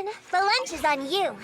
Zen, the lunch is on you.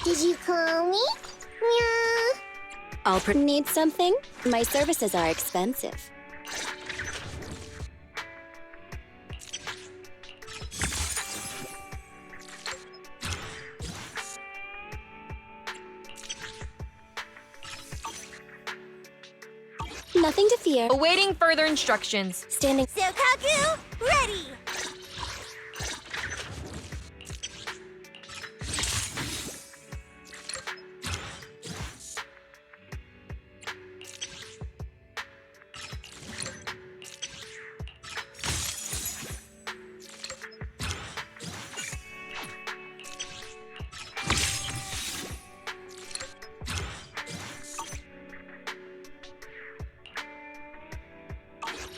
Did you call me? Meow. Need something? My services are expensive. Nothing to fear. Awaiting further instructions. Standing. Sokaku, ready!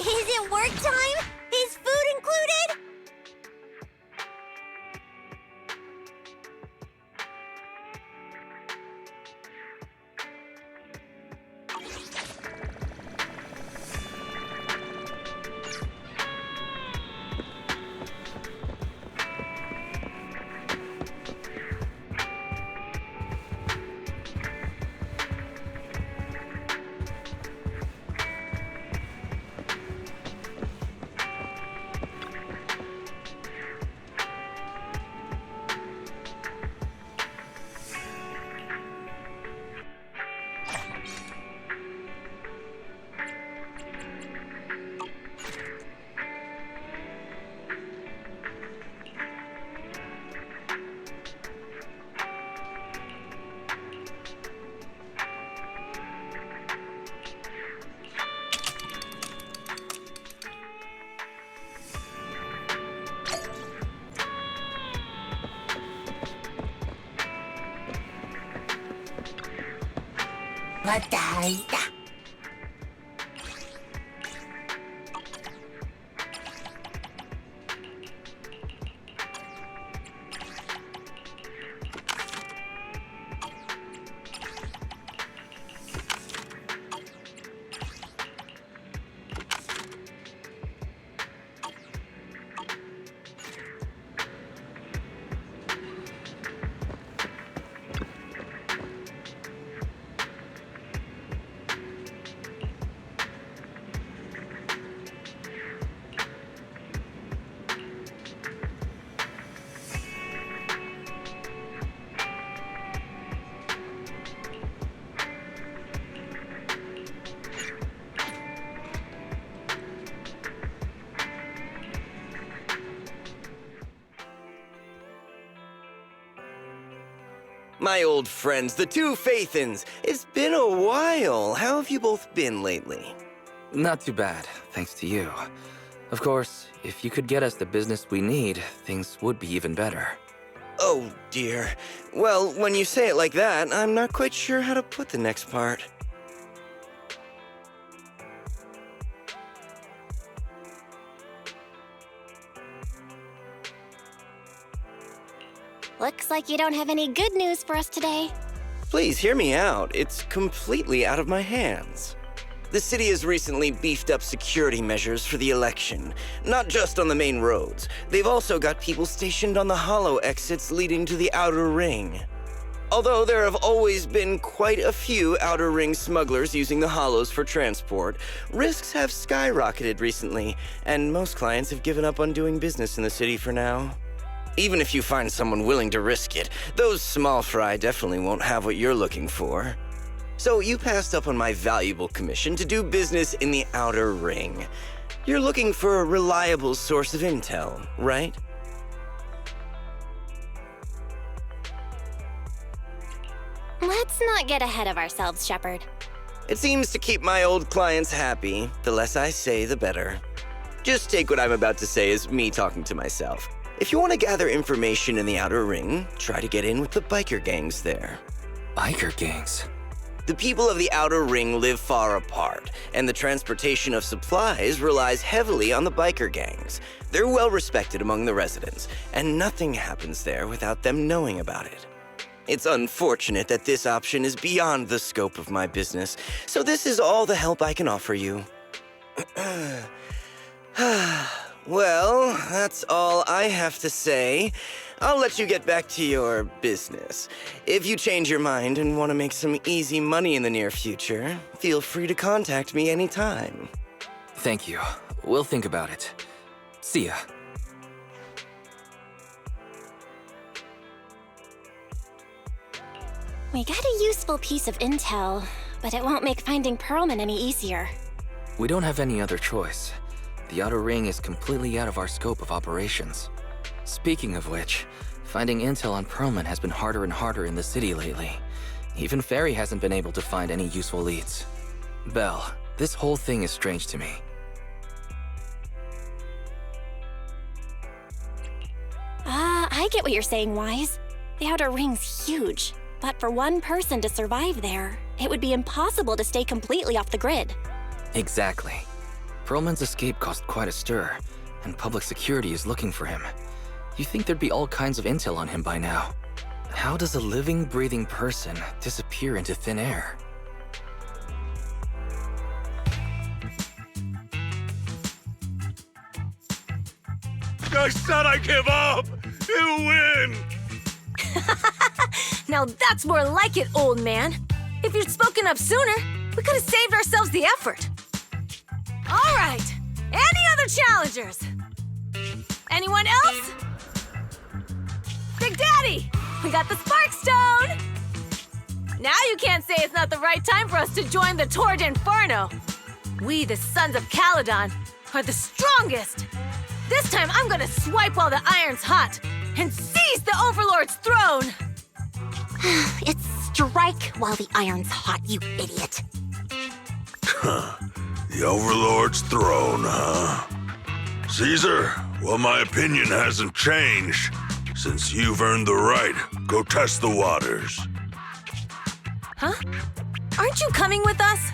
Is it work time? Is food included? My old friends, the two Faithins. It's been a while. How have you both been lately? Not too bad, thanks to you. Of course, if you could get us the business we need, things would be even better. Oh, dear. Well, when you say it like that, I'm not quite sure how to put the next part. Looks like you don't have any good news for us today. Please hear me out. It's completely out of my hands. The city has recently beefed up security measures for the election, not just on the main roads. They've also got people stationed on the hollow exits leading to the outer ring. Although there have always been quite a few outer ring smugglers using the hollows for transport, risks have skyrocketed recently, and most clients have given up on doing business in the city for now. Even if you find someone willing to risk it, those small fry definitely won't have what you're looking for. So you passed up on my valuable commission to do business in the outer ring. You're looking for a reliable source of intel, right? Let's not get ahead of ourselves, Shepard. It seems to keep my old clients happy. The less I say, the better. Just take what I'm about to say as me talking to myself. If you want to gather information in the outer ring, try to get in with the biker gangs there. Biker gangs? The people of the outer ring live far apart, and the transportation of supplies relies heavily on the biker gangs. They're well respected among the residents, and nothing happens there without them knowing about it. It's unfortunate that this option is beyond the scope of my business, so this is all the help I can offer you. Well, that's all I have to say. I'll let you get back to your business. If you change your mind and want to make some easy money in the near future, feel free to contact me anytime. Thank you. We'll think about it. See ya. We got a useful piece of intel, but it won't make finding Perlman any easier. We don't have any other choice. The outer ring is completely out of our scope of operations. Speaking of which, finding intel on Perlman has been harder and harder in the city lately. Even Ferry hasn't been able to find any useful leads. Belle, this whole thing is strange to me. I get what you're saying, Wise. The outer ring's huge, but for one person to survive there, it would be impossible to stay completely off the grid. Exactly. Perlman's escape caused quite a stir, and public security is looking for him. You'd think there'd be all kinds of intel on him by now. How does a living, breathing person disappear into thin air? I said I give up! You win! Now that's more like it, old man. If you'd spoken up sooner, we could have saved ourselves the effort. All right, any other challengers? Anyone else? Big Daddy, we got the Spark Stone! Now you can't say it's not the right time for us to join the Torrid Inferno. We, the Sons of Caledon, are the strongest. This time I'm gonna swipe while the iron's hot and seize the Overlord's throne! It's strike while the iron's hot, you idiot. The Overlord's throne, huh? Caesar, well, my opinion hasn't changed. Since you've earned the right, go test the waters. Huh? aren't you coming with us?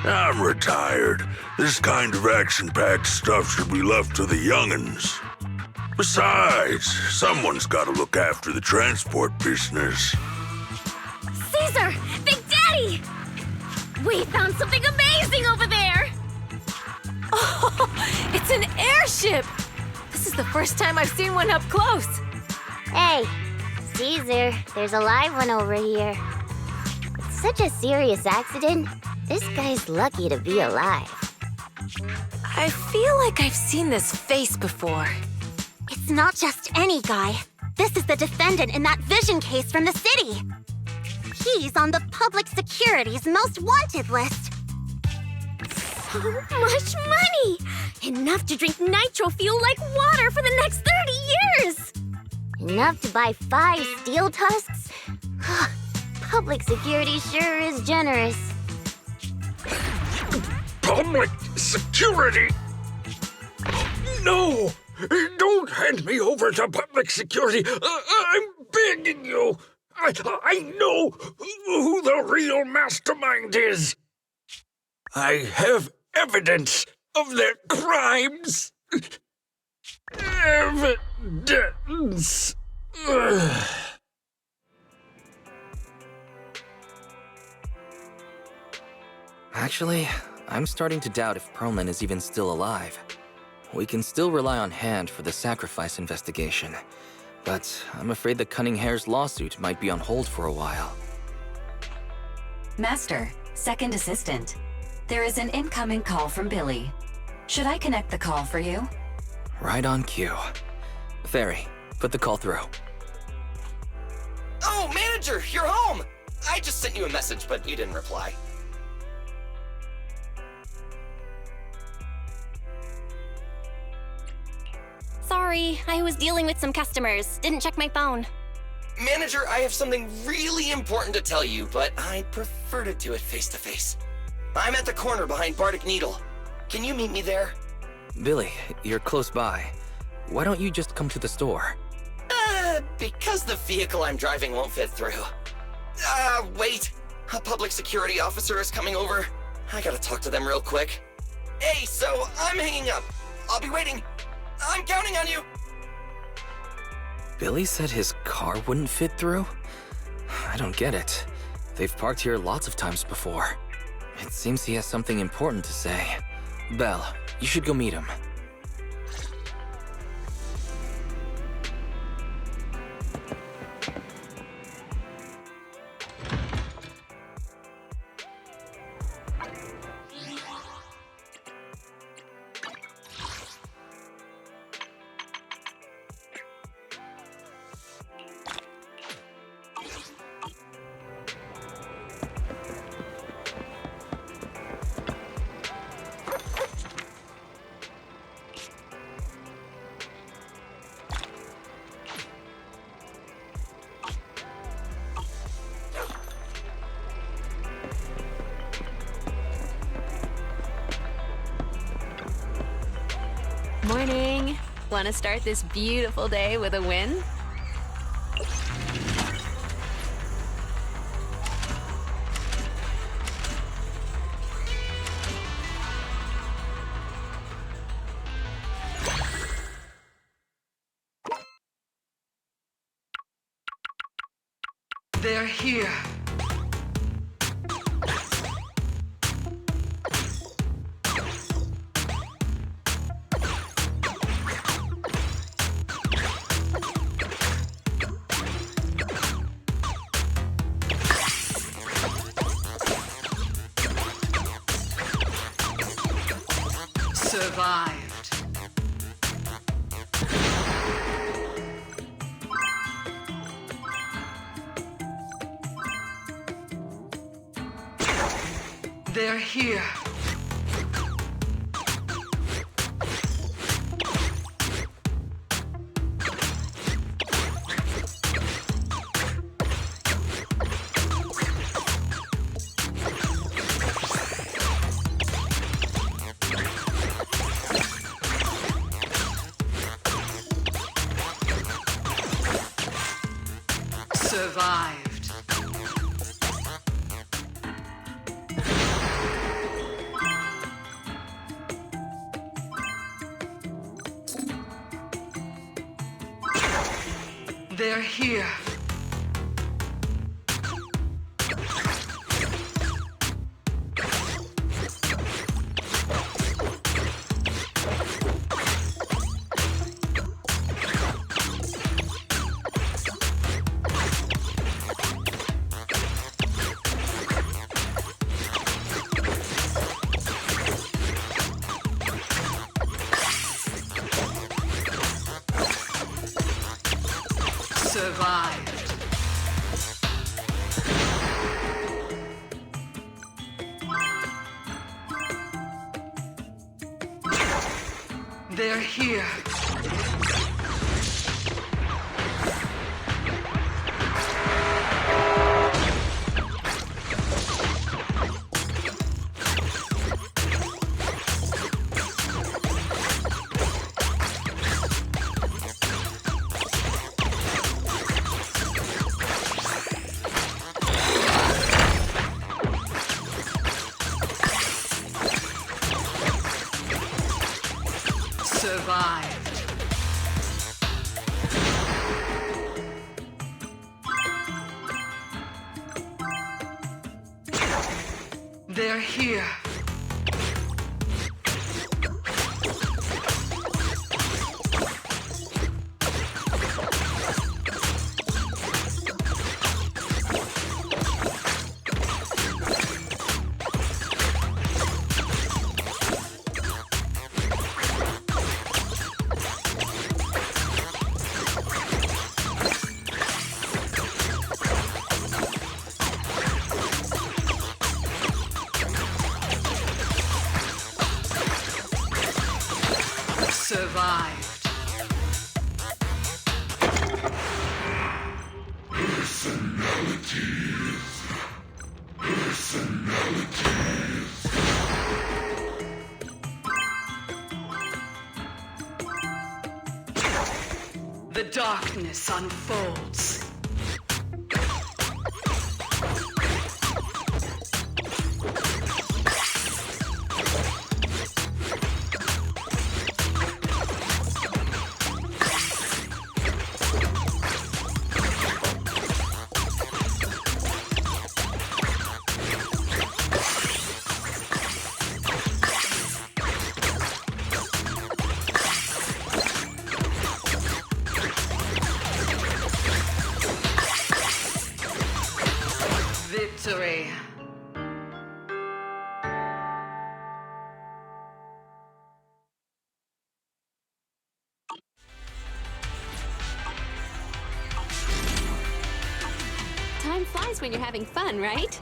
I'm retired. This kind of action-packed stuff should be left to the young'uns. Besides, someone's got to look after the transport business. Caesar! Big Daddy! We found something amazing over there! Oh, it's an airship! This is the first time I've seen one up close. Hey, Caesar, there's a live one over here. It's such a serious accident. This guy's lucky to be alive. I feel like I've seen this face before. It's not just any guy. This is the defendant in that vision case from the city. He's on the public security's most wanted list. So much money! Enough to drink nitro fuel like water for the next 30 years! Enough to buy 5 steel tusks? Public security sure is generous. Public security? No! Don't hand me over to public security! I'm begging you! I know who the real mastermind is! I have evidence of their crimes! Evidence! Ugh. Actually, I'm starting to doubt if Perlman is even still alive. We can still rely on Hand for the sacrifice investigation, but I'm afraid the Cunning Hare's lawsuit might be on hold for a while. Master, second assistant. There is an incoming call from Billy. Should I connect the call for you? Right on cue. Fairy, put the call through. Oh, manager, you're home! I just sent you a message, but you didn't reply. Sorry, I was dealing with some customers. Didn't check my phone. Manager, I have something really important to tell you, but I prefer to do it face-to-face. I'm at the corner behind Bardic Needle. Can you meet me there? Billy, you're close by. Why don't you just come to the store? Because the vehicle I'm driving won't fit through. Wait. A public security officer is coming over. I gotta talk to them real quick. Hey, so I'm hanging up. I'll be waiting. I'm counting on you. Billy said his car wouldn't fit through? I don't get it. They've parked here lots of times before. It seems he has something important to say. Belle, you should go meet him. Morning. Want to start this beautiful day with a win? They're here. Survived. They're here. Survived. They're here. Survived. They're here. Survived. They're here. Survived. The darkness unfolds. Victory. Time flies when you're having fun, right?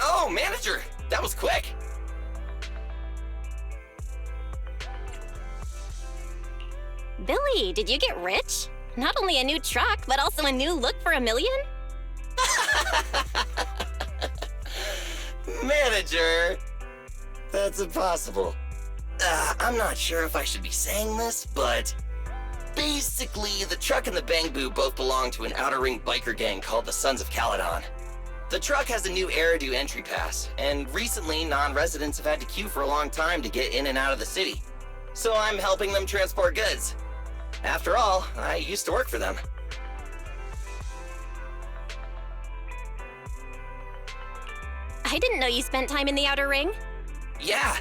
Oh, manager! That was quick! Billy, did you get rich? Not only a new truck, but also a new look for $1 million? Manager! That's impossible. I'm not sure if I should be saying this, but basically, the truck and the Bang Boo both belong to an Outer Ring biker gang called the Sons of Caledon. The truck has a new Eridu entry pass, and recently non-residents have had to queue for a long time to get in and out of the city. So I'm helping them transport goods. After all, I used to work for them. I didn't know you spent time in the Outer Ring. Yeah,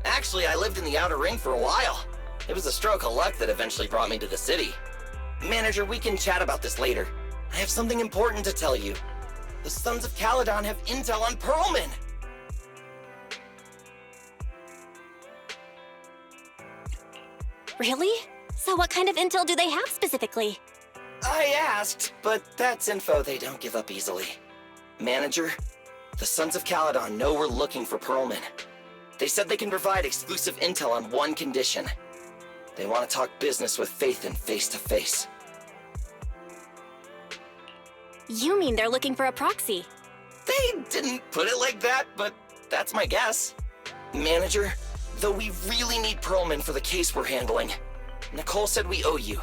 actually I lived in the Outer Ring for a while. It was a stroke of luck that eventually brought me to the city. Manager, we can chat about this later. I have something important to tell you. The Sons of Caledon have intel on Pearlman! Really? So what kind of intel do they have specifically? I asked, but that's info they don't give up easily. Manager, The Sons of Caledon know we're looking for Pearlman. They said they can provide exclusive intel on one condition. They want to talk business with Phaethon face to face. You mean they're looking for a proxy? They didn't put it like that, but that's my guess. Manager, though we really need Pearlman for the case we're handling, Nicole said we owe you,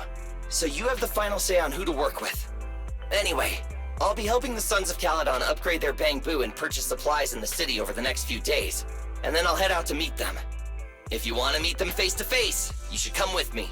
so you have the final say on who to work with. Anyway, I'll be helping the Sons of Caledon upgrade their bamboo and purchase supplies in the city over the next few days, and then I'll head out to meet them. If you want to meet them face to face, you should come with me.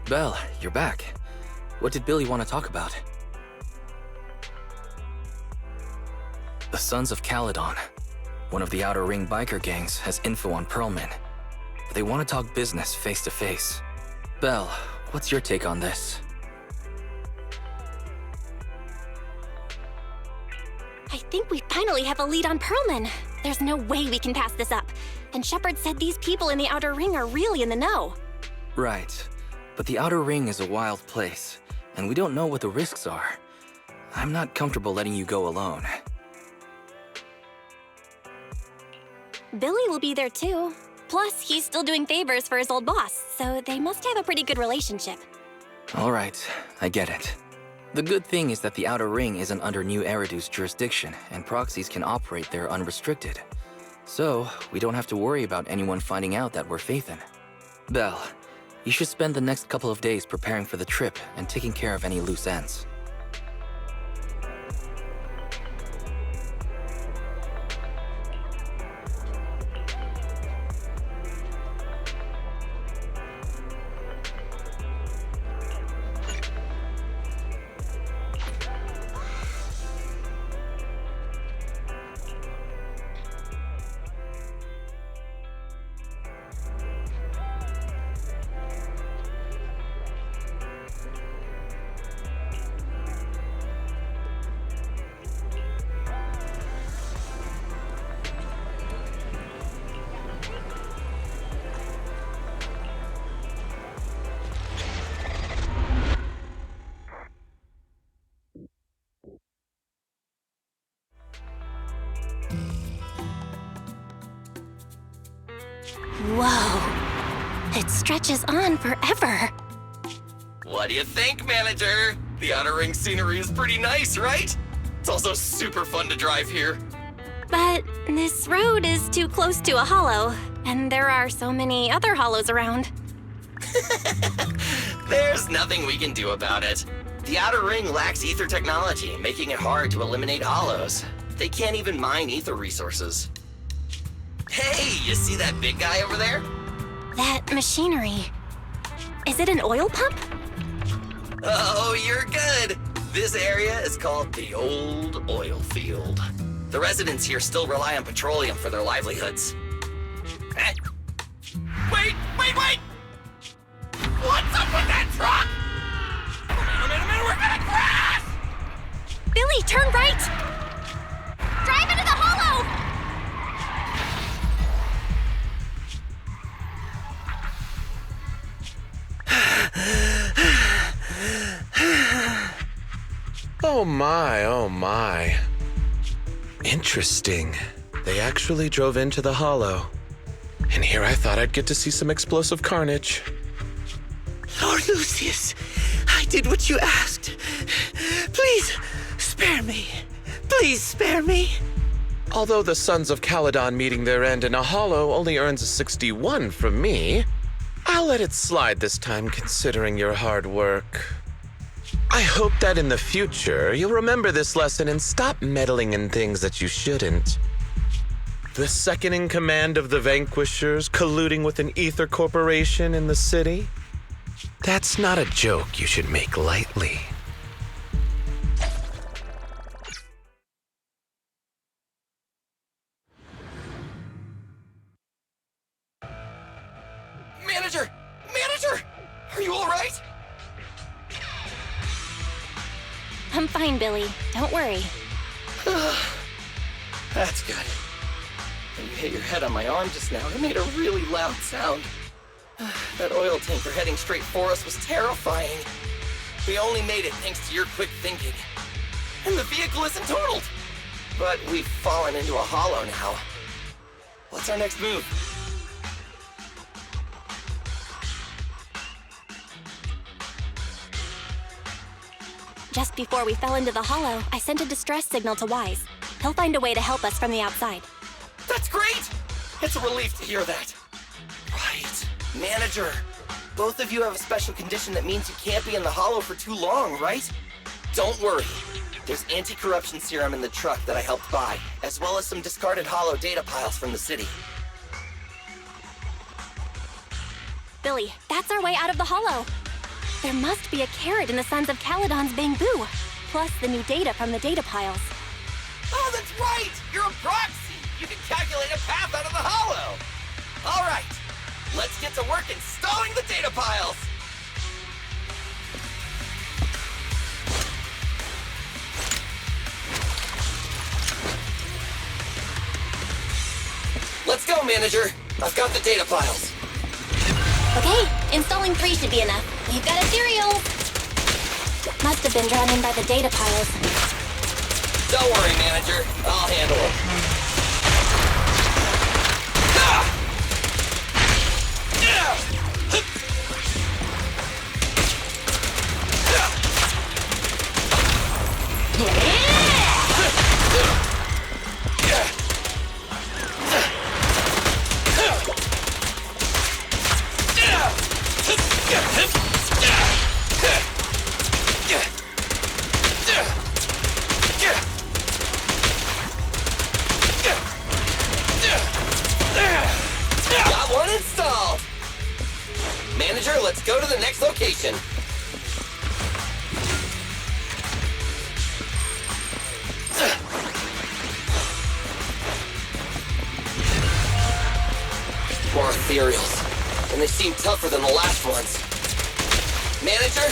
Belle, you're back. What did Billy want to talk about? The Sons of Caledon, one of the Outer Ring biker gangs, has info on Pearlman. They want to talk business face to face. Belle, what's your take on this? I think we finally have a lead on Pearlman. There's no way we can pass this up. And Shepard said these people in the Outer Ring are really in the know. Right. But the Outer Ring is a wild place, and we don't know what the risks are. I'm not comfortable letting you go alone. Billy will be there too. Plus, he's still doing favors for his old boss, so they must have a pretty good relationship. All right, I get it. The good thing is that the Outer Ring isn't under New Eridu's jurisdiction, and proxies can operate there unrestricted. So, we don't have to worry about anyone finding out that we're Phaethon. Belle, you should spend the next couple of days preparing for the trip and taking care of any loose ends. Whoa. It stretches on forever. What do you think, manager? The Outer Ring scenery is pretty nice, right? It's also super fun to drive here. But this road is too close to a hollow, and there are so many other hollows around. There's nothing we can do about it. The Outer Ring lacks ether technology, making it hard to eliminate hollows. They can't even mine ether resources. Hey, you see that big guy over there? That machinery. Is it an oil pump? Oh, you're good. This area is called the Old Oil Field. The residents here still rely on petroleum for their livelihoods. Eh? Wait! What's up with that truck? A minute, we're gonna crash! Billy, turn right! Drive into the hollow! Oh my. Interesting. They actually drove into the hollow. And here I thought I'd get to see some explosive carnage. Lord Lucius, I did what you asked. Please, spare me. Please spare me. Although the Sons of Caledon meeting their end in a hollow only earns a 61 from me, I'll let it slide this time considering your hard work. I hope that in the future you'll remember this lesson and stop meddling in things that you shouldn't. The second in command of the Vanquishers colluding with an ether corporation in the city? That's not a joke you should make lightly. Manager! I'm fine, Billy. Don't worry. That's good. When you hit your head on my arm just now, it made a really loud sound. That oil tanker heading straight for us was terrifying. We only made it thanks to your quick thinking. And the vehicle isn't totaled. But we've fallen into a hollow now. What's our next move? Just before we fell into the hollow, I sent a distress signal to Wise. He'll find a way to help us from the outside. That's great! It's a relief to hear that. Right. Manager, both of you have a special condition that means you can't be in the hollow for too long, right? Don't worry. There's anti-corruption serum in the truck that I helped buy, as well as some discarded hollow data piles from the city. Billy, that's our way out of the hollow. There must be a carrot in the Sons of Caledon's bamboo, plus the new data from the data piles. Oh, that's right! You're a proxy! You can calculate a path out of the hollow! All right, let's get to work installing the data piles! Let's go, Manager. I've got the data piles. Okay, installing 3 should be enough. We've got a serial! Must have been drawn in by the data piles. Don't worry, Manager. I'll handle it. Got one installed! Manager, let's go to the next location. More ethereals, and they seem tougher than the last ones. Manager,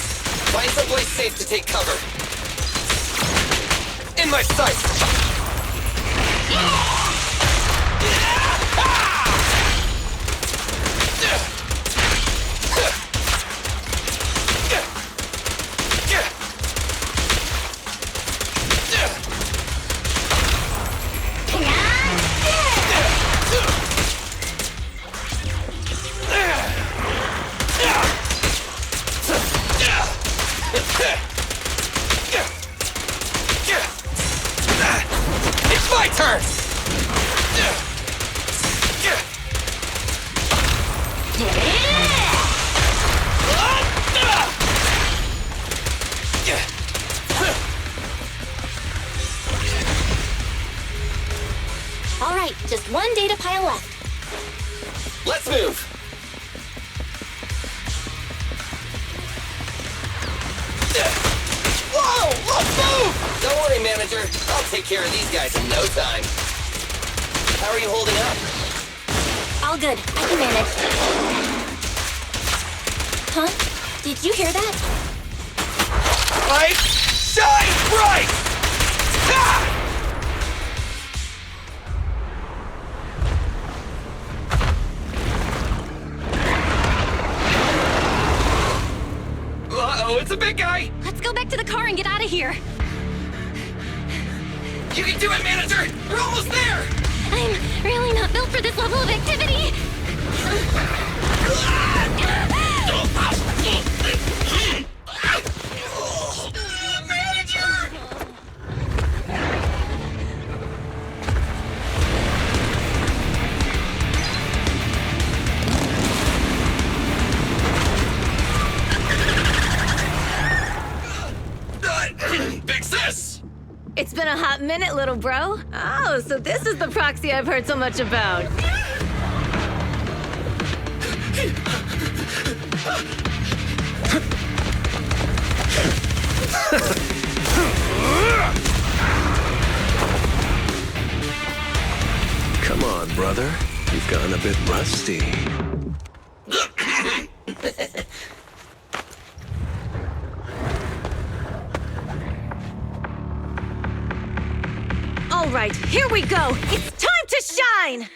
find someplace safe to take cover. In my sights! It's my turn! All right, just one data pile left. Let's move! Whoa! Let's move! Don't worry, Manager. I'll take care of these guys in no time. How are you holding up? All good. I can manage. Huh? Did you hear that? Light, shine bright! Ha! Uh-oh, it's a big guy! Let's go back to the car and get out of here. You can do it, Manager! We're almost there! I'm really not built for this level of activity. Manager! Big sis! It's been a hot minute, little bro. Oh, so this is the proxy I've heard so much about. Come on, brother. You've gotten a bit rusty. All right, here we go. It's time to shine!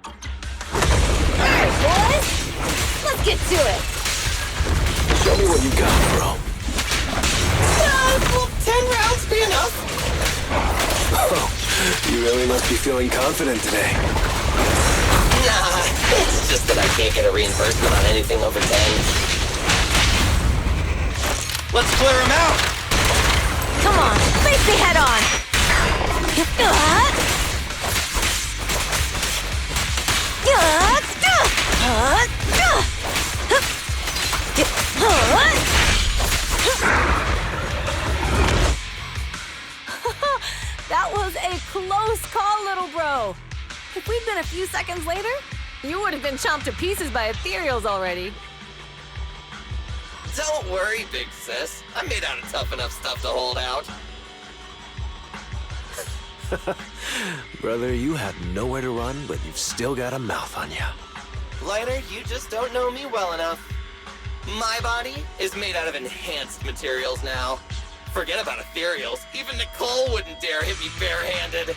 All right, boys. Let's get to it. Show me what you got, bro. Will 10 rounds be enough? Oh, you really must be feeling confident today. Nah, it's just that I can't get a reimbursement on anything over 10. Let's clear him out! Come on, face the head on. That was a close call, little bro. If we'd been a few seconds later, you would have been chomped to pieces by ethereals already. Don't worry, big sis. I'm made out of tough enough stuff to hold out. Brother, you have nowhere to run, but you've still got a mouth on you. Lighter, you just don't know me well enough. My body is made out of enhanced materials now. Forget about ethereals. Even Nicole wouldn't dare hit me barehanded.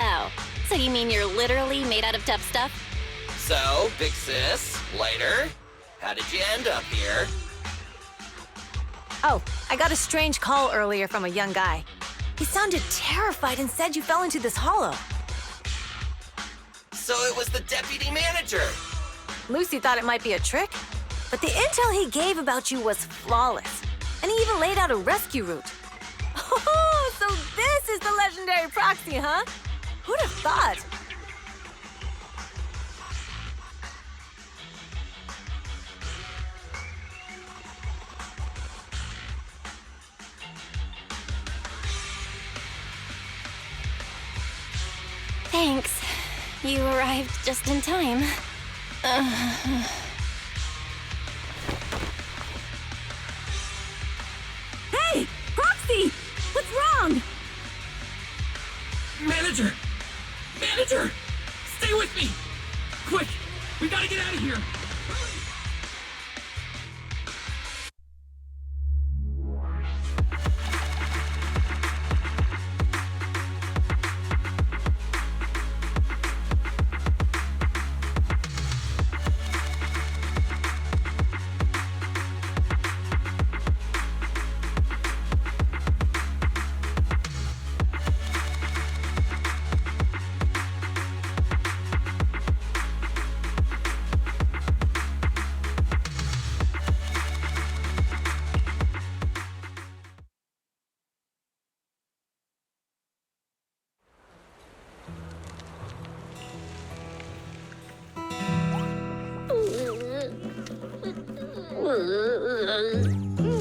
Oh, so you mean you're literally made out of tough stuff? So, big sis, Lighter, how did you end up here? Oh, I got a strange call earlier from a young guy. He sounded terrified and said you fell into this hollow. So it was the deputy manager. Lucy thought it might be a trick, but the intel he gave about you was flawless. And he even laid out a rescue route. Oh, so this is the legendary proxy, huh? Who'd have thought? Thanks. You arrived just in time. Hey! Proxy! What's wrong? Manager! Manager! Stay with me! Quick! We gotta get out of here!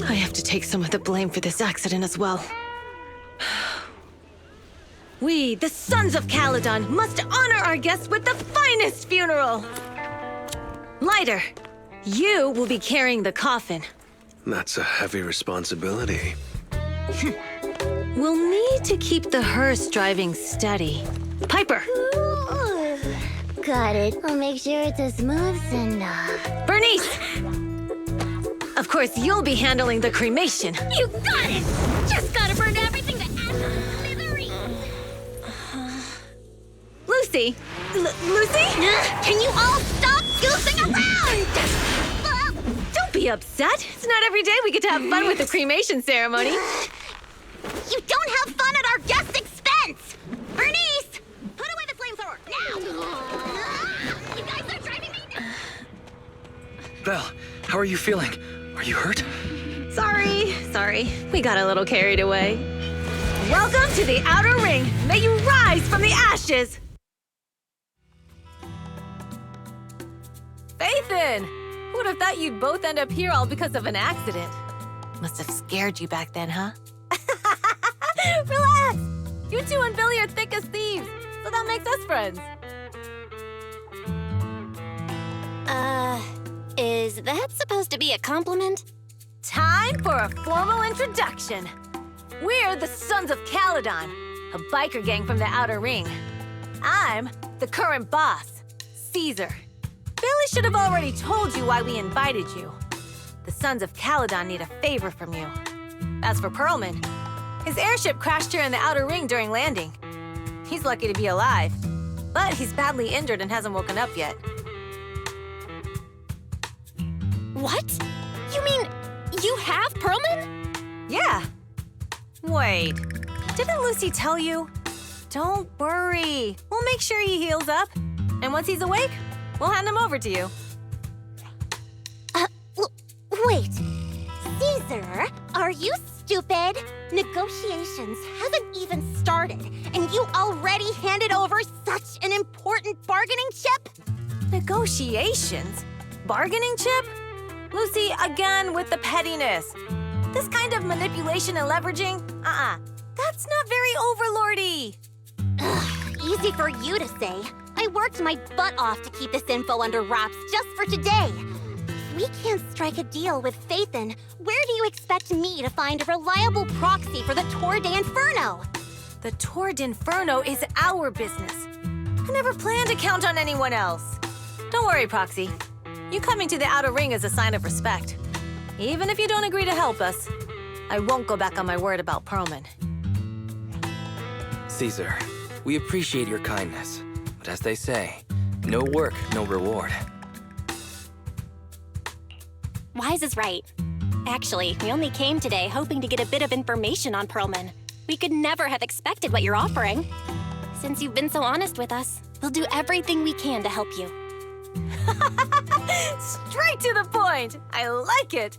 I have to take some of the blame for this accident as well. We, the Sons of Caledon, must honor our guests with the finest funeral! Lighter, you will be carrying the coffin. That's a heavy responsibility. We'll need to keep the hearse driving steady. Piper! Ooh, got it. I'll make sure it's as smooth enough. Bernice! Of course, you'll be handling the cremation. You got it! Just gotta burn everything to ashes and smithereens! Lucy! Lucy? Can you all stop goofing around? Don't be upset. It's not every day we get to have fun with the cremation ceremony. You don't have fun at our guest expense! Bernice! Put away the flamethrower, now! You guys are driving me nuts! Belle, how are you feeling? Are you hurt? Sorry. We got a little carried away. Welcome to the Outer Ring. May you rise from the ashes. Faithin! Who would have thought you'd both end up here all because of an accident? Must have scared you back then, huh? Relax! You two and Billy are thick as thieves, so that makes us friends. Is that supposed to be a compliment? Time time for a formal introduction. We're the Sons of Caledon, a biker gang from the Outer Ring. I'm the current boss, Caesar. Billy should have already told you why we invited you. The Sons of Caledon need a favor from you. As for Pearlman, his airship crashed here in the Outer Ring during landing. He's lucky to be alive, but he's badly injured and hasn't woken up yet. What? You mean you have Pearlman? Yeah. Wait, didn't Lucy tell you? Don't worry. We'll make sure he heals up. And once he's awake, we'll hand him over to you. Wait. Caesar, are you stupid? Negotiations haven't even started, and you already handed over such an important bargaining chip? Negotiations? Bargaining chip? Lucy, again with the pettiness. This kind of manipulation and leveraging? That's not very overlordy. Ugh, easy for you to say. I worked my butt off to keep this info under wraps just for today. If we can't strike a deal with Phaethon, where do you expect me to find a reliable proxy for the Tour d'Inferno? The Tour d'Inferno is our business. I never planned to count on anyone else. Don't worry, Proxy. You coming to the Outer Ring is a sign of respect. Even if you don't agree to help us, I won't go back on my word about Pearlman. Caesar, we appreciate your kindness, but as they say, no work, no reward. Wise is right. Actually, we only came today hoping to get a bit of information on Pearlman. We could never have expected what you're offering. Since you've been so honest with us, we'll do everything we can to help you. Straight to the point! I like it!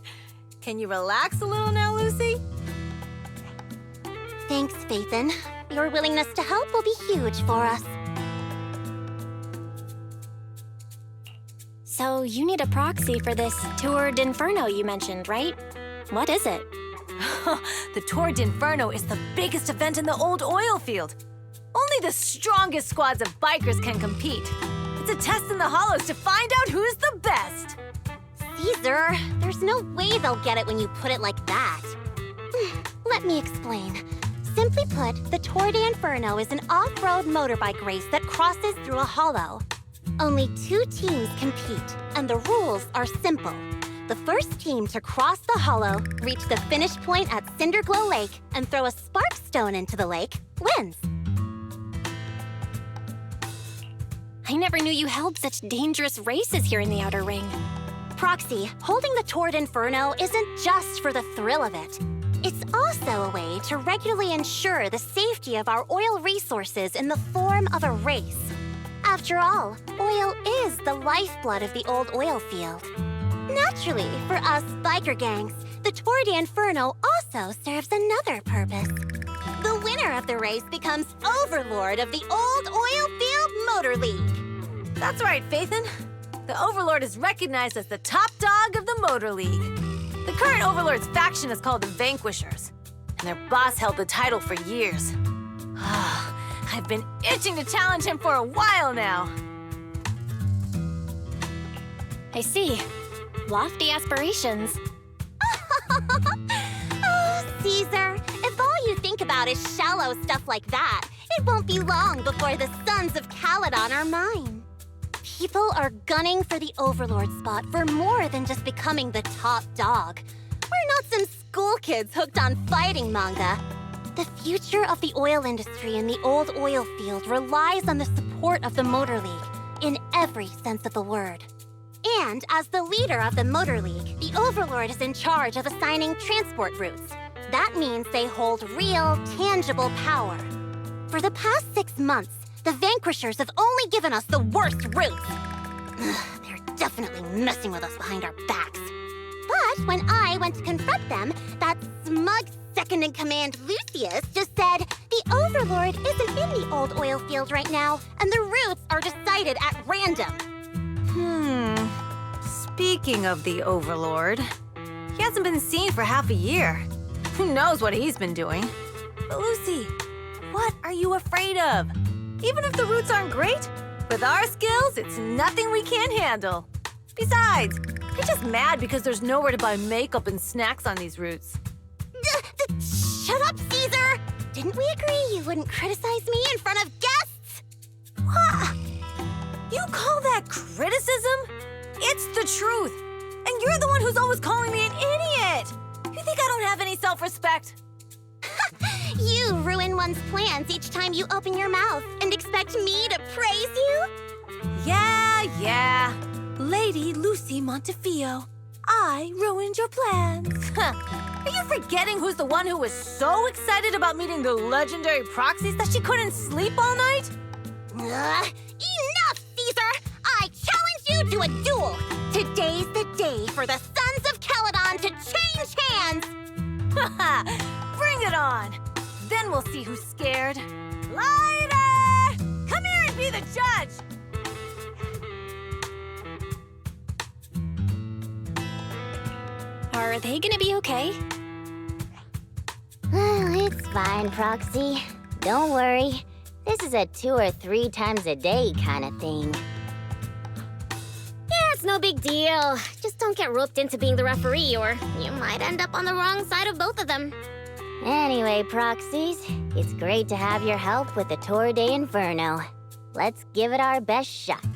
Can you relax a little now, Lucy? Thanks, Phaethon. Your willingness to help will be huge for us. So you need a proxy for this Tour d'Inferno you mentioned, right? What is it? The Tour d'Inferno is the biggest event in the old oil field. Only the strongest squads of bikers can compete. It's a test in the hollows to find out who's the best. Caesar, there's no way they'll get it when you put it like that. Let me explain. Simply put, the Tour d'Inferno is an off-road motorbike race that crosses through a hollow. Only 2 teams compete, and the rules are simple. The first team to cross the hollow, reach the finish point at Cinderglow Lake, and throw a spark stone into the lake, wins. I never knew you held such dangerous races here in the Outer Ring. Proxy, holding the Tour d'Inferno isn't just for the thrill of it. It's also a way to regularly ensure the safety of our oil resources in the form of a race. After all, oil is the lifeblood of the old oil field. Naturally, for us biker gangs, the Tour d'Inferno also serves another purpose. The winner of the race becomes overlord of the old oil field motor league. That's right, Phaethon. The Overlord is recognized as the top dog of the Motor League. The current Overlord's faction is called the Vanquishers, and their boss held the title for years. I've been itching to challenge him for a while now. I see. Lofty aspirations. Oh, Caesar, if all you think about is shallow stuff like that, it won't be long before the Sons of Caledon are mine. People are gunning for the Overlord spot for more than just becoming the top dog. We're not some school kids hooked on fighting manga. The future of the oil industry in the old oil field relies on the support of the Motor League, in every sense of the word. And as the leader of the Motor League, the Overlord is in charge of assigning transport routes. That means they hold real, tangible power. For the past 6 months, the Vanquishers have only given us the worst routes. They're definitely messing with us behind our backs. But when I went to confront them, that smug second-in-command Lucius just said the Overlord isn't in the old oil field right now, and the routes are decided at random. Speaking of the Overlord, he hasn't been seen for half a year. Who knows what he's been doing? But Lucy, what are you afraid of? Even if the routes aren't great, with our skills, it's nothing we can't handle. Besides, you're just mad because there's nowhere to buy makeup and snacks on these routes. Shut up, Caesar! Didn't we agree you wouldn't criticize me in front of guests? What? You call that criticism? It's the truth. And you're the one who's always calling me an idiot. You think I don't have any self-respect? You ruin one's plans each time you open your mouth and expect me to praise you? Yeah. Lady Lucy Montefiore, I ruined your plans. Are you forgetting who's the one who was so excited about meeting the legendary proxies that she couldn't sleep all night? Enough, Caesar! I challenge you to a duel! Today's the day for the Sons of Caledon to change hands! Bring it on! Then we'll see who's scared. Lighter! Come here and be the judge! Are they gonna be okay? It's fine, Proxy. Don't worry. This is a 2 or 3 times a day kind of thing. Yeah, it's no big deal. Just don't get roped into being the referee, or you might end up on the wrong side of both of them. Anyway, Proxies, it's great to have your help with the Tour de Inferno. Let's give it our best shot.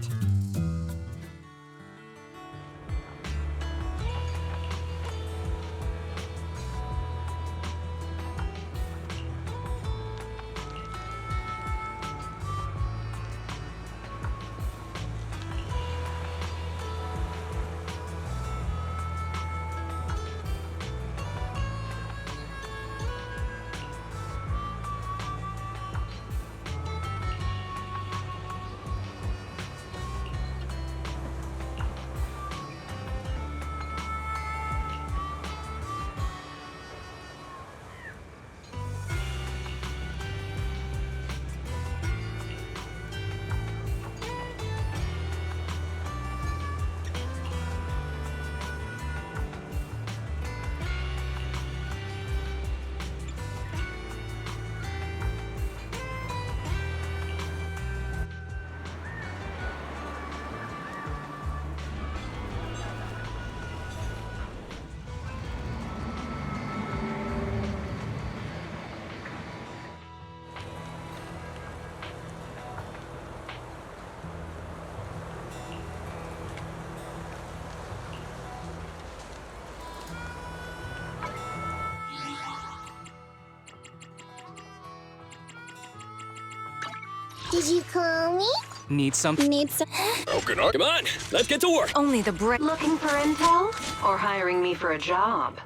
Did you call me? Need some? Oh, come on, let's get to work. Only the brain. Looking for intel? Or hiring me for a job?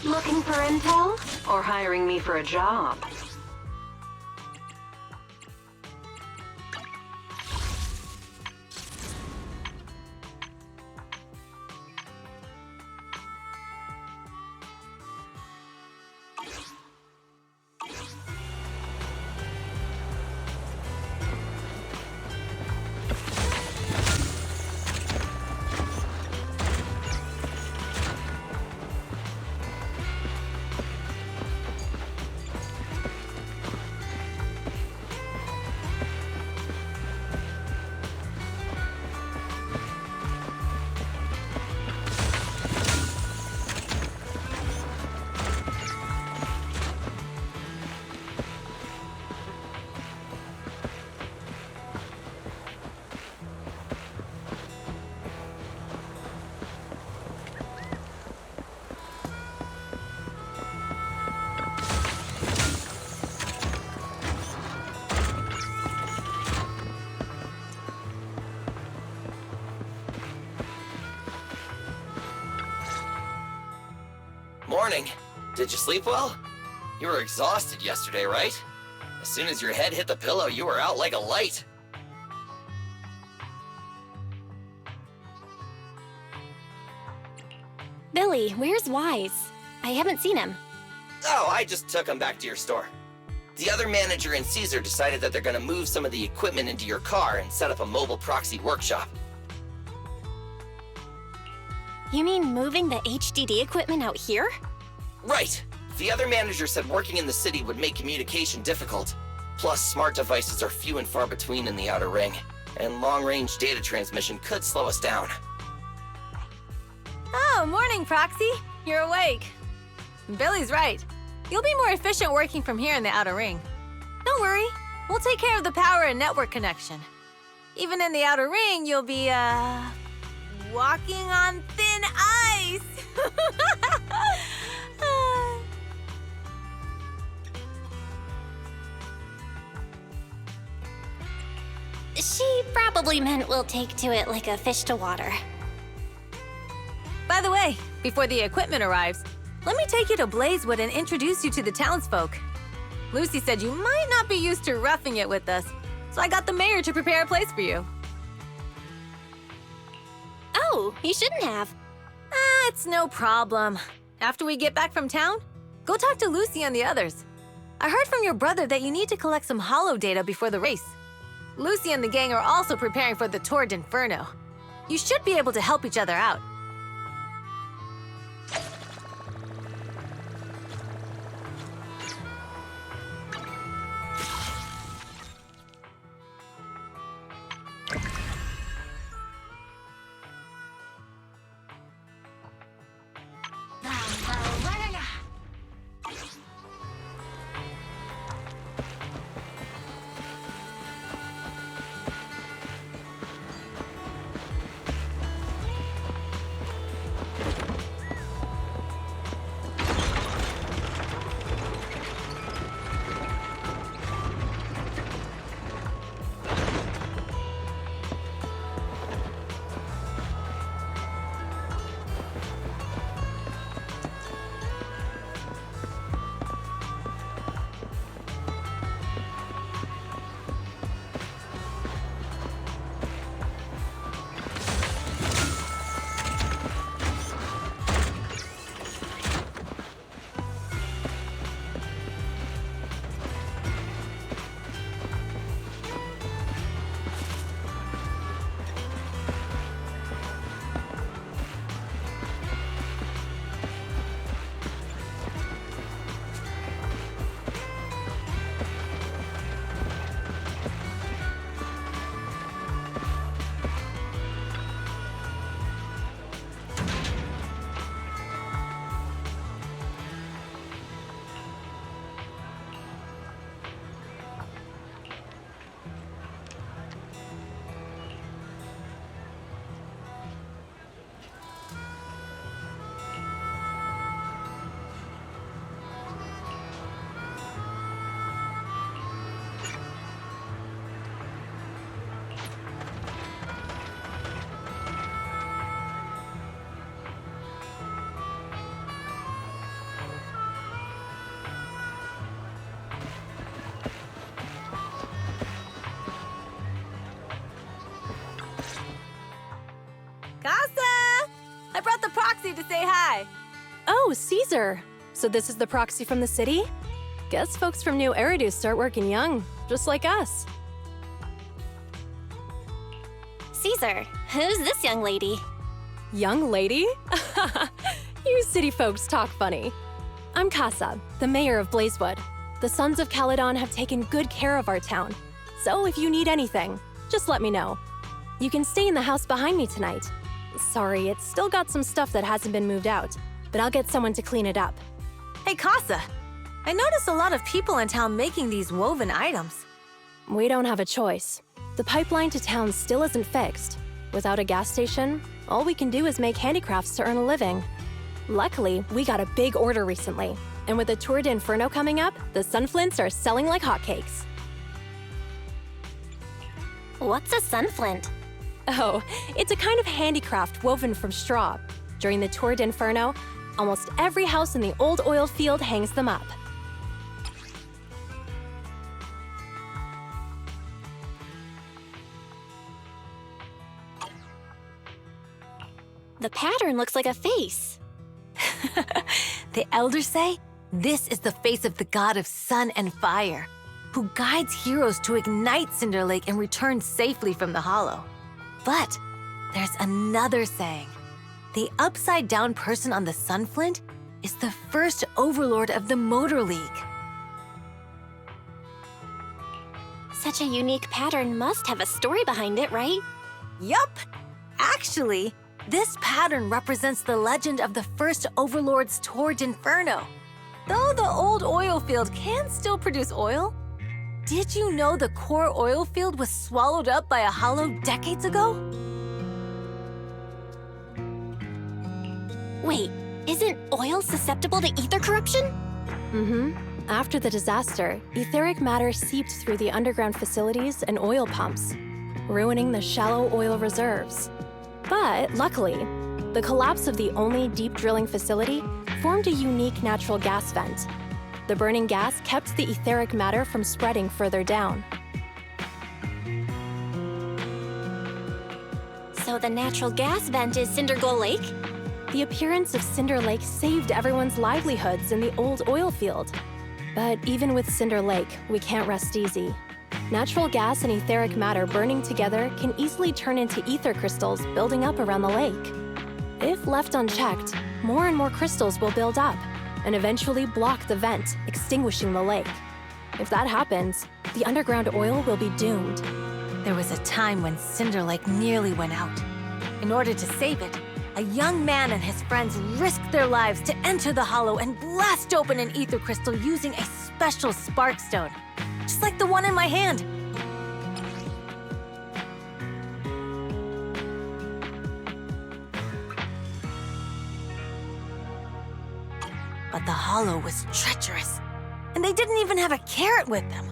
Looking for intel? Or hiring me for a job? Morning. Did you sleep well? You were exhausted yesterday, right? As soon as your head hit the pillow, you were out like a light. Billy, where's Wise? I haven't seen him. Oh, I just took him back to your store. The other manager and Caesar decided that they're gonna move some of the equipment into your car and set up a mobile proxy workshop. You mean moving the HDD equipment out here? Right. The other manager said working in the city would make communication difficult. Plus, smart devices are few and far between in the Outer Ring, and long-range data transmission could slow us down. Oh, morning, Proxy. You're awake. Billy's right. You'll be more efficient working from here in the Outer Ring. Don't worry. We'll take care of the power and network connection. Even in the Outer Ring, you'll be, walking on thin ice. She probably meant we'll take to it like a fish to water. By the way, before the equipment arrives, let me take you to Blazewood and introduce you to the townsfolk. Lucy said you might not be used to roughing it with us, so I got the mayor to prepare a place for you. Oh, you shouldn't have. It's no problem. After we get back from town, go talk to Lucy and the others. I heard from your brother that you need to collect some holo data before the race. Lucy and the gang are also preparing for the Tour d'Inferno. You should be able to help each other out. Casa! I brought the proxy to say hi. Oh, Caesar. So this is the proxy from the city? Guess folks from New Eridu start working young, just like us. Caesar, who's this young lady? Young lady? You city folks talk funny. I'm Casa, the mayor of Blazewood. The Sons of Caledon have taken good care of our town. So if you need anything, just let me know. You can stay in the house behind me tonight. Sorry, it's still got some stuff that hasn't been moved out, but I'll get someone to clean it up. Hey, Casa. I noticed a lot of people in town making these woven items. We don't have a choice. The pipeline to town still isn't fixed. Without a gas station, all we can do is make handicrafts to earn a living. Luckily, we got a big order recently, and with the Tour d'Inferno coming up, the sunflints are selling like hotcakes. What's a sunflint? Oh, it's a kind of handicraft woven from straw. During the Tour d'Inferno, almost every house in the old oil field hangs them up. The pattern looks like a face. The elders say this is the face of the god of sun and fire, who guides heroes to ignite Cinder Lake and return safely from the hollow. But there's another saying. The upside-down person on the Sunflint is the first overlord of the Motor League. Such a unique pattern must have a story behind it, right? Yup! Actually, this pattern represents the legend of the first overlord's Tour d'Inferno. Though the old oil field can still produce oil, did you know the core oil field was swallowed up by a hollow decades ago? Wait, isn't oil susceptible to ether corruption? Mm-hmm. After the disaster, etheric matter seeped through the underground facilities and oil pumps, ruining the shallow oil reserves. But luckily, the collapse of the only deep drilling facility formed a unique natural gas vent. The burning gas kept the etheric matter from spreading further down. So the natural gas vent is Cinder Goal Lake? The appearance of Cinder Lake saved everyone's livelihoods in the old oil field. But even with Cinder Lake, we can't rest easy. Natural gas and etheric matter burning together can easily turn into ether crystals building up around the lake. If left unchecked, more and more crystals will build up and eventually block the vent, extinguishing the lake. If that happens, the underground oil will be doomed. There was a time when Cinder Lake nearly went out. In order to save it, a young man and his friends risked their lives to enter the hollow and blast open an ether crystal using a special spark stone, just like the one in my hand. But the hollow was treacherous, and they didn't even have a carrot with them.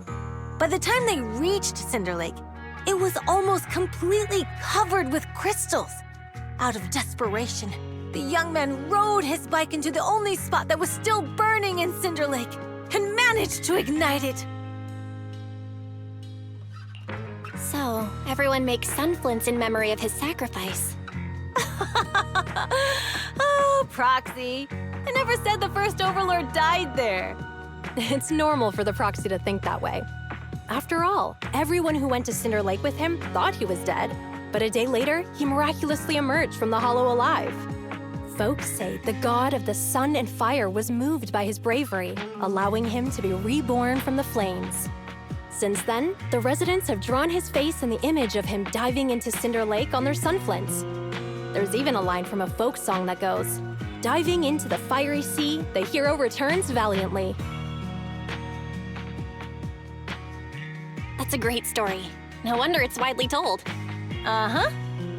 By the time they reached Cinder Lake, it was almost completely covered with crystals. Out of desperation, the young man rode his bike into the only spot that was still burning in Cinder Lake and managed to ignite it. So, everyone makes sunflints in memory of his sacrifice. Oh, Proxy. I never said the first Overlord died there. It's normal for the Proxy to think that way. After all, everyone who went to Cinder Lake with him thought he was dead, but a day later, he miraculously emerged from the hollow alive. Folks say the god of the sun and fire was moved by his bravery, allowing him to be reborn from the flames. Since then, the residents have drawn his face and the image of him diving into Cinder Lake on their sunflints. There's even a line from a folk song that goes, "Diving into the fiery sea, the hero returns valiantly." That's a great story. No wonder it's widely told. Uh-huh.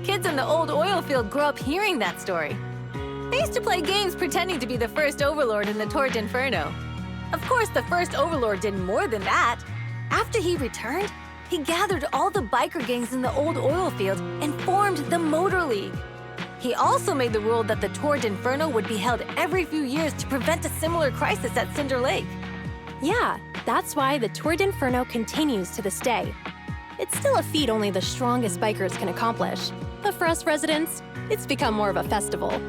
Kids in the old oil field grew up hearing that story. They used to play games pretending to be the first Overlord in the Tour d'Inferno. Of course, the first Overlord did more than that. After he returned, he gathered all the biker gangs in the old oil field and formed the Motor League. He also made the rule that the Tour d'Inferno would be held every few years to prevent a similar crisis at Cinder Lake. Yeah, that's why the Tour d'Inferno continues to this day. It's still a feat only the strongest bikers can accomplish, but for us residents, it's become more of a festival.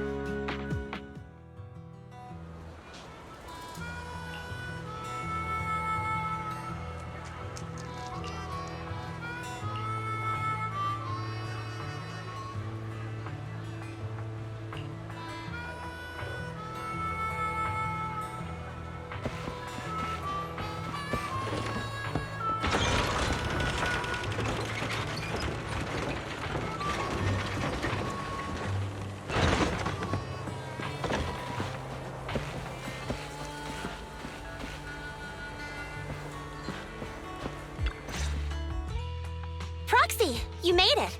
Proxy, you made it.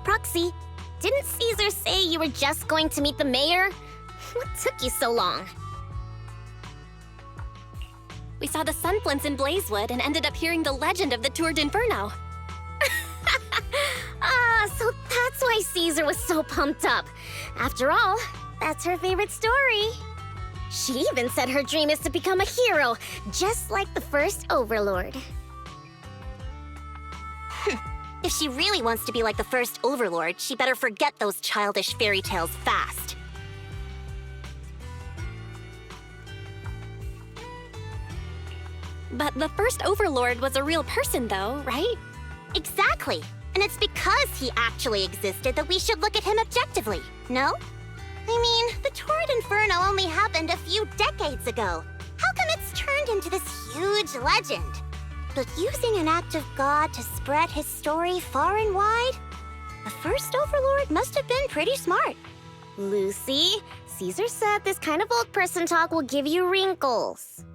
Proxy, didn't Caesar say you were just going to meet the mayor? What took you so long? We saw the sunflints in Blazewood and ended up hearing the legend of the Tour d'Inferno. So that's why Caesar was so pumped up. After all, that's her favorite story. She even said her dream is to become a hero, just like the first Overlord. If she really wants to be like the first overlord, she better forget those childish fairy tales fast. But the first overlord was a real person, though, right? Exactly. And it's because he actually existed that we should look at him objectively, no? I mean, the Torrid Inferno only happened a few decades ago. How come it's turned into this huge legend? But using an act of God to spread his story far and wide? The first overlord must have been pretty smart. Lucy, Caesar said this kind of old person talk will give you wrinkles.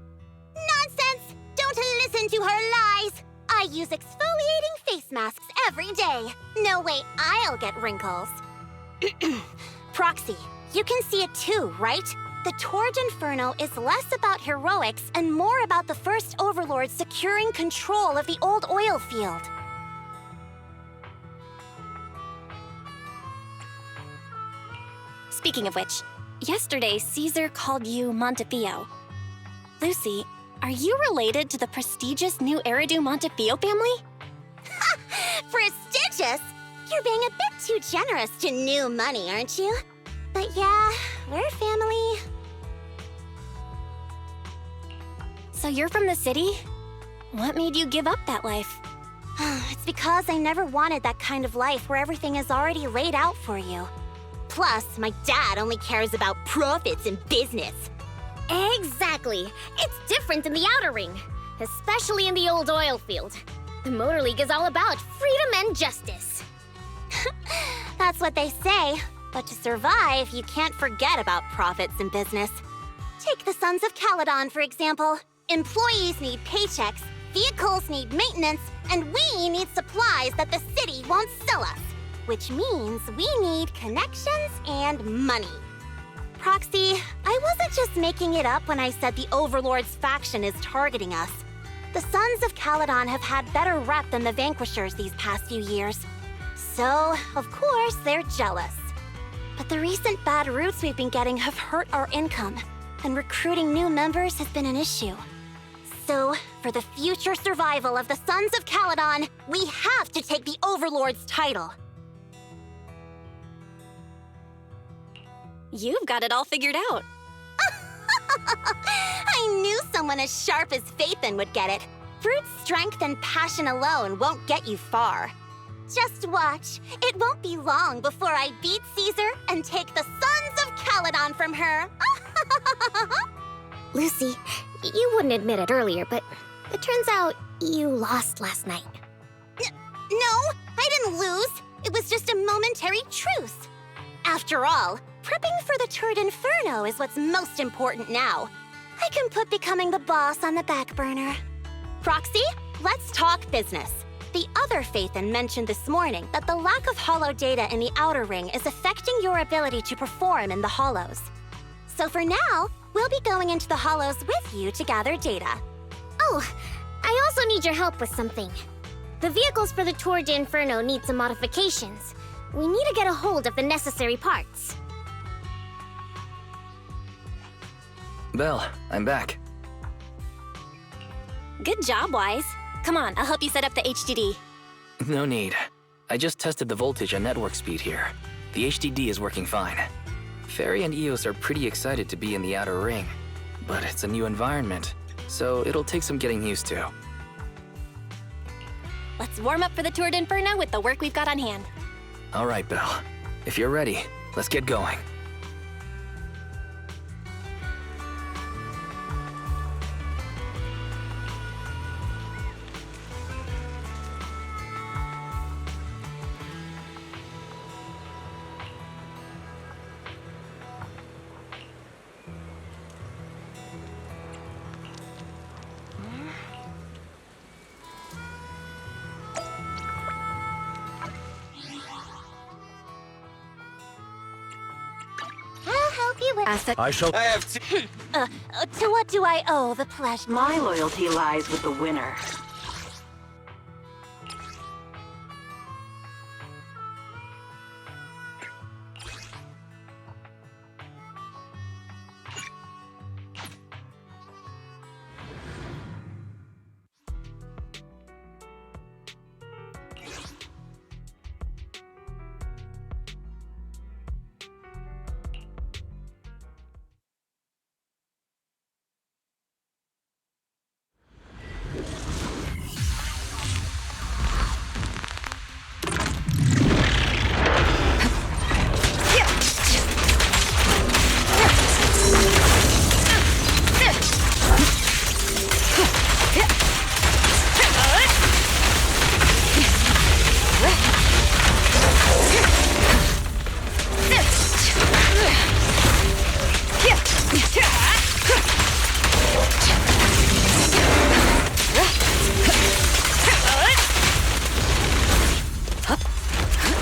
Nonsense! Don't listen to her lies! I use exfoliating face masks every day. No way I'll get wrinkles. Proxy, you can see it too, right? The Torrid Inferno is less about heroics and more about the first overlord securing control of the old oil field. Speaking of which, yesterday Caesar called you Montefiore. Lucy, are you related to the prestigious new Eridu Montefiore family? Prestigious? You're being a bit too generous to new money, aren't you? But yeah, we're family. So you're from the city? What made you give up that life? It's because I never wanted that kind of life where everything is already laid out for you. Plus, my dad only cares about profits and business. Exactly. It's different in the Outer Ring, especially in the old oil field. The Motor League is all about freedom and justice. That's what they say. But to survive, you can't forget about profits and business. Take the Sons of Caledon, for example. Employees need paychecks, vehicles need maintenance, and we need supplies that the city won't sell us. Which means we need connections and money. Proxy, I wasn't just making it up when I said the Overlord's faction is targeting us. The Sons of Caledon have had better rep than the Vanquishers these past few years. So, of course, they're jealous. But the recent bad routes we've been getting have hurt our income, and recruiting new members has been an issue. So, for the future survival of the Sons of Caledon, we have to take the Overlord's title. You've got it all figured out. I knew someone as sharp as Phaethon would get it. Brute strength and passion alone won't get you far. Just watch. It won't be long before I beat Caesar and take the Sons of Caledon from her. Lucy, you wouldn't admit it earlier, but it turns out you lost last night. No, I didn't lose. It was just a momentary truce. After all, prepping for the Torrid Inferno is what's most important now. I can put becoming the boss on the back burner. Proxy, let's talk business. The other Phaethon mentioned this morning that the lack of hollow data in the Outer Ring is affecting your ability to perform in the hollows. So for now, we'll be going into the hollows with you to gather data. Oh, I also need your help with something. The vehicles for the Torrid Inferno need some modifications. We need to get a hold of the necessary parts. Belle, I'm back. Good job, Wise. Come on, I'll help you set up the HDD. No need. I just tested the voltage and network speed here. The HDD is working fine. Fairy and Eos are pretty excited to be in the Outer Ring, but it's a new environment, so it'll take some getting used to. Let's warm up for the Torrid Inferno with the work we've got on hand. All right, Belle. If you're ready, let's get going. I'll help you with... I shall... I have to... To what do I owe the pleasure? My loyalty lies with the winner.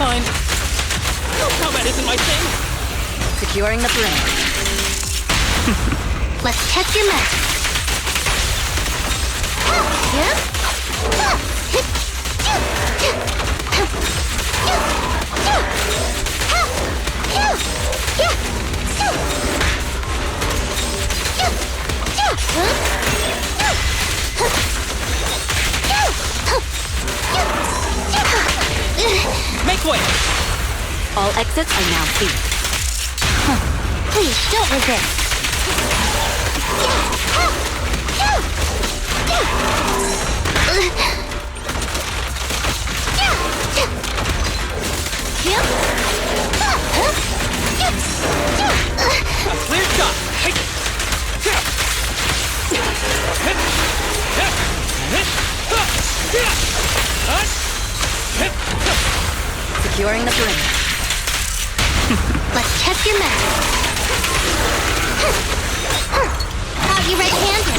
Fine. Combat isn't my thing. Securing the perimeter. Let's test your magic. Make way! All exits are now sealed. Please, don't resist. A clear shot! Securing the perimeter. Let's test your magic. Are you right-handed?